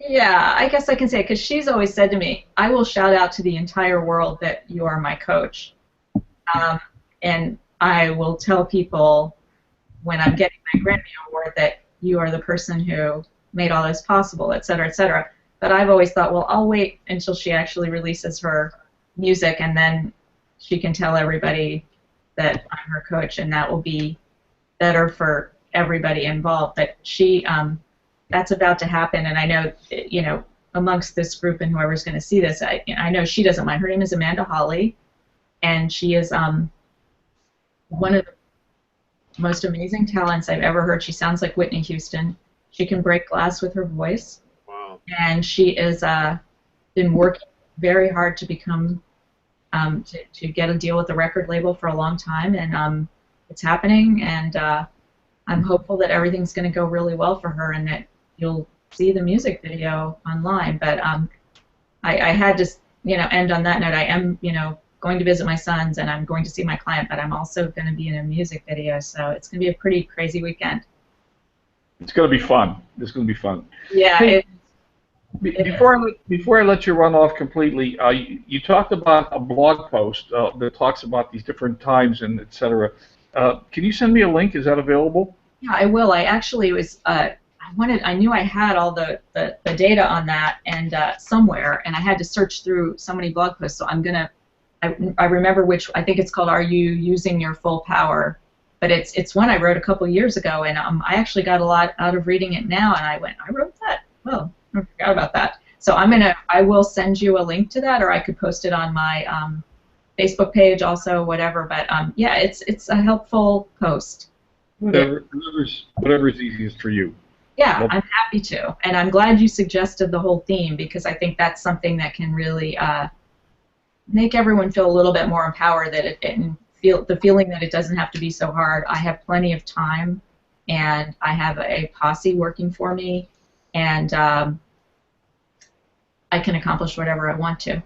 Yeah, I guess I can say it, because she's always said to me, I will shout out to the entire world that you are my coach. And I will tell people when I'm getting my Grammy Award that you are the person who made all this possible, et cetera, et cetera. But I've always thought, well, I'll wait until she actually releases her music, and then she can tell everybody that I'm her coach, and that will be better for everybody involved. But she... that's about to happen, and I know, you know, amongst this group and whoever's going to see this, I know she doesn't mind. Her name is Amanda Hawley, and she is one of the most amazing talents I've ever heard. She sounds like Whitney Houston. She can break glass with her voice. Wow. And she is been working very hard to become to get a deal with the record label for a long time, and it's happening, and I'm hopeful that everything's going to go really well for her, and that you'll see the music video online. But I had to, you know, end on that note. I am, you know, going to visit my sons, and I'm going to see my client, but I'm also going to be in a music video, so it's going to be a pretty crazy weekend. It's going to be fun. It's going to be fun. Yeah. Hey, Before I let you run off completely, you talked about a blog post that talks about these different times and et cetera. Can you send me a link? Is that available? Yeah, I will. I actually was. I knew I had all the data on that and somewhere, and I had to search through so many blog posts. So I'm gonna. I remember which. I think it's called "Are You Using Your Full Power?" But it's one I wrote a couple years ago, and I actually got a lot out of reading it now. And I went, I wrote that. Well, I forgot about that. So I will send you a link to that, or I could post it on my Facebook page also, whatever. But yeah, it's a helpful post. Whatever's easiest for you. Yeah, I'm happy to, and I'm glad you suggested the whole theme because I think that's something that can really make everyone feel a little bit more empowered. That and feel the feeling that it doesn't have to be so hard. I have plenty of time, and I have a posse working for me, and I can accomplish whatever I want to.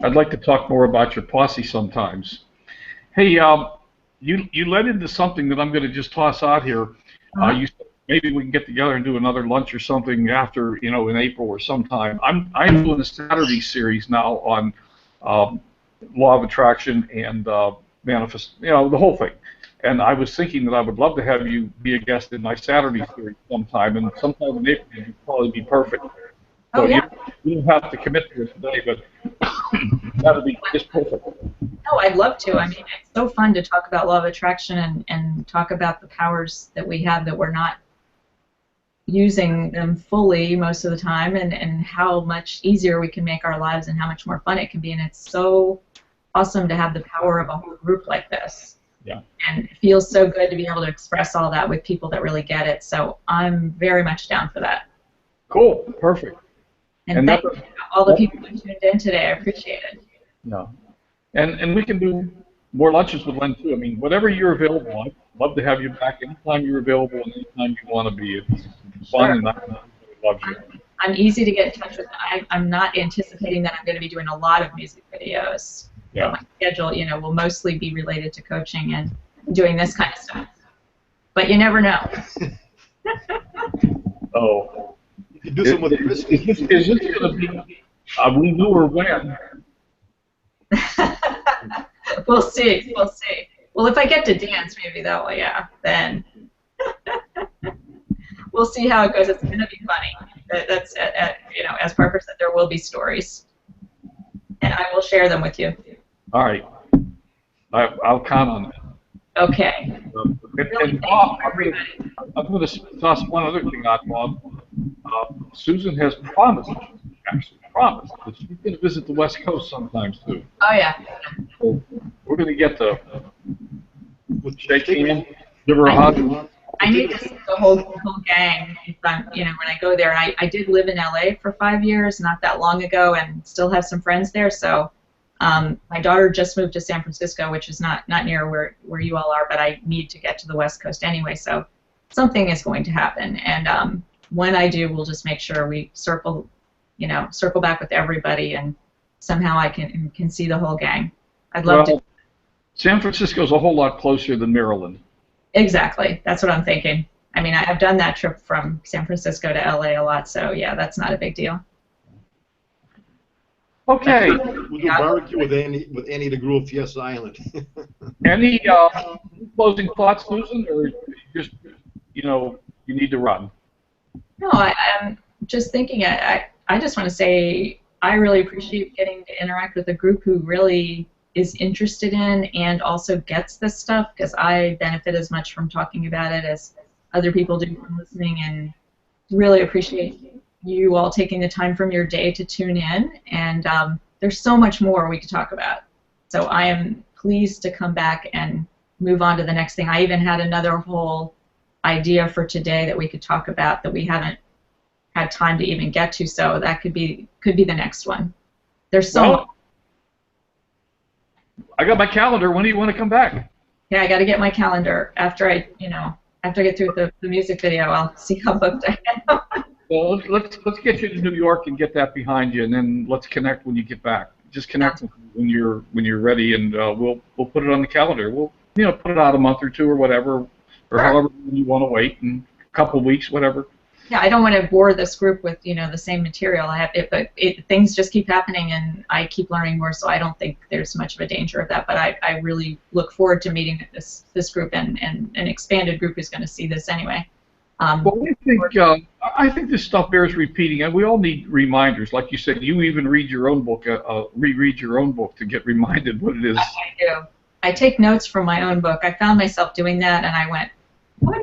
I'd like to talk more about your posse sometimes. Hey, you led into something that I'm going to just toss out here. You said maybe we can get together and do another lunch or something after, in April or sometime. I'm doing a Saturday series now on law of attraction and manifest, the whole thing. And I was thinking that I would love to have you be a guest in my Saturday series sometime, and sometime in April would probably be perfect. So yeah. you don't have to commit to it today, but that would be just perfect. No, I'd love to. I mean, it's so fun to talk about law of attraction and talk about the powers that we have that we're not using them fully most of the time, and how much easier we can make our lives and how much more fun it can be. And it's so awesome to have the power of a whole group like this. Yeah. And it feels so good to be able to express all that with people that really get it. So I'm very much down for that. Cool. Perfect. And thank you to all the people who tuned in today. I appreciate it. No. And we can do more lunches with Len, too. I mean, whatever you're available, I'd love to have you back anytime you're available and anytime you want to be. It's fun, and I love you. I'm easy to get in touch with. I'm not anticipating that I'm going to be doing a lot of music videos. Yeah. So my schedule, will mostly be related to coaching and doing this kind of stuff. But you never know. Oh. You can do some with Is this going to be we knew or when? We'll see. We'll see. Well, if I get to dance, maybe that way, yeah. Then we'll see how it goes. It's going to be funny. That's as Parker said, there will be stories, and I will share them with you. All right. I'll count on that. Okay. And Bob, I'm going to toss one other thing out, Bob. Susan has promised that she's going to visit the West Coast sometimes too. Oh yeah. So we're going to get to shake hands, give her a hug. I need to see the whole gang. If I'm, when I go there, and I did live in LA for 5 years, not that long ago, and still have some friends there. So my daughter just moved to San Francisco, which is not near where you all are, but I need to get to the West Coast anyway. So something is going to happen, and when I do, we'll just make sure we circle back with everybody, and somehow I can see the whole gang. I'd love to. San Francisco's a whole lot closer than Maryland. Exactly. That's what I'm thinking. I mean, I've done that trip from San Francisco to LA a lot, so yeah, that's not a big deal. Okay. We'll do barbecue with Annie the Groove Fiesta Island. Any closing thoughts, Susan, or just you need to run? No, I'm just thinking. I just want to say I really appreciate getting to interact with a group who really is interested in and also gets this stuff, because I benefit as much from talking about it as other people do from listening, and really appreciate you all taking the time from your day to tune in, and there's so much more we could talk about. So I am pleased to come back and move on to the next thing. I even had another whole idea for today that we could talk about that we haven't had time to even get to, so that could be the next one. There's so much. I got my calendar. When do you want to come back? Yeah, I got to get my calendar after I get through the music video. I'll see how booked I am. Well, let's get you to New York and get that behind you, and then let's connect when you get back. Just connect when you're ready, and we'll put it on the calendar. We'll put it out a month or two or whatever, or however you want to wait, and a couple of weeks, whatever. Yeah, I don't want to bore this group with, the same material. I have it, but things just keep happening, and I keep learning more. So I don't think there's much of a danger of that. But I really look forward to meeting this group, and an expanded group is going to see this anyway. Well, I think this stuff bears repeating, and we all need reminders. Like you said, you even read your own book, reread your own book to get reminded what it is. I do. I take notes from my own book. I found myself doing that, and I went, what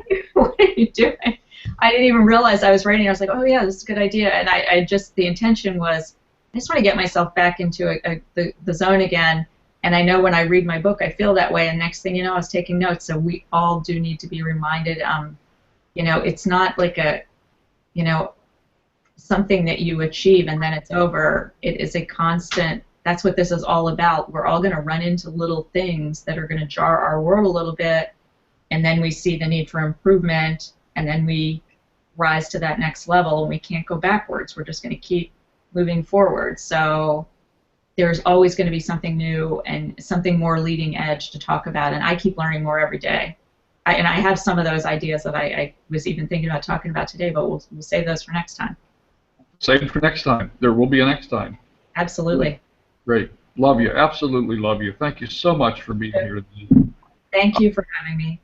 are you doing? I didn't even realize I was writing. I was like, oh yeah, this is a good idea. And I just, the intention was, I just want to get myself back into the zone again. And I know when I read my book, I feel that way. And next thing you know, I was taking notes. So we all do need to be reminded. It's not like something that you achieve and then it's over. It is a constant. That's what this is all about. We're all going to run into little things that are going to jar our world a little bit, and then we see the need for improvement, and then we rise to that next level, and we can't go backwards. We're just going to keep moving forward. So there's always going to be something new and something more leading edge to talk about, and I keep learning more every day. And I have some of those ideas that I was even thinking about talking about today, but we'll save those for next time. Save it for next time. There will be a next time. Absolutely. Great. Love you. Absolutely love you. Thank you so much for being here today. Thank you for having me.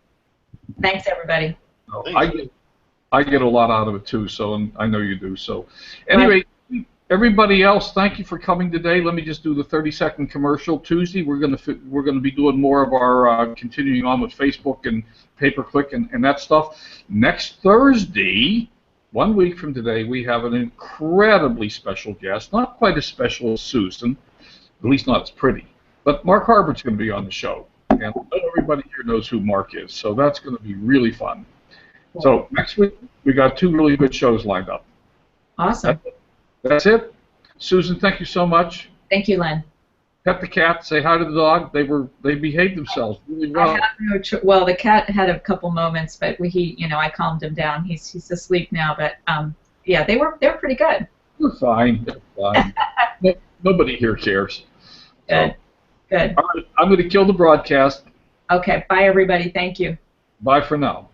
Thanks, everybody. I get a lot out of it too, so and I know you do. So, anyway, everybody else, thank you for coming today. Let me just do the 30-second commercial. Tuesday, we're gonna be doing more of our continuing on with Facebook and pay-per-click and that stuff. Next Thursday, 1 week from today, we have an incredibly special guest. Not quite as special as Susan, at least not as pretty. But Mark Harbert's going to be on the show, and I know everybody here knows who Mark is, so that's going to be really fun. So next week, we got 2 really good shows lined up. Awesome. That's it. Susan, thank you so much. Thank you, Len. Pet the cat. Say hi to the dog. They behaved themselves really well. I have no well, the cat had a couple moments, but I calmed him down. He's asleep now, but yeah, they were pretty good. They're fine. They're fine. Nobody here cares. Good. So, good. all right, I'm going to kill the broadcast. Okay. Bye, everybody. Thank you. Bye for now.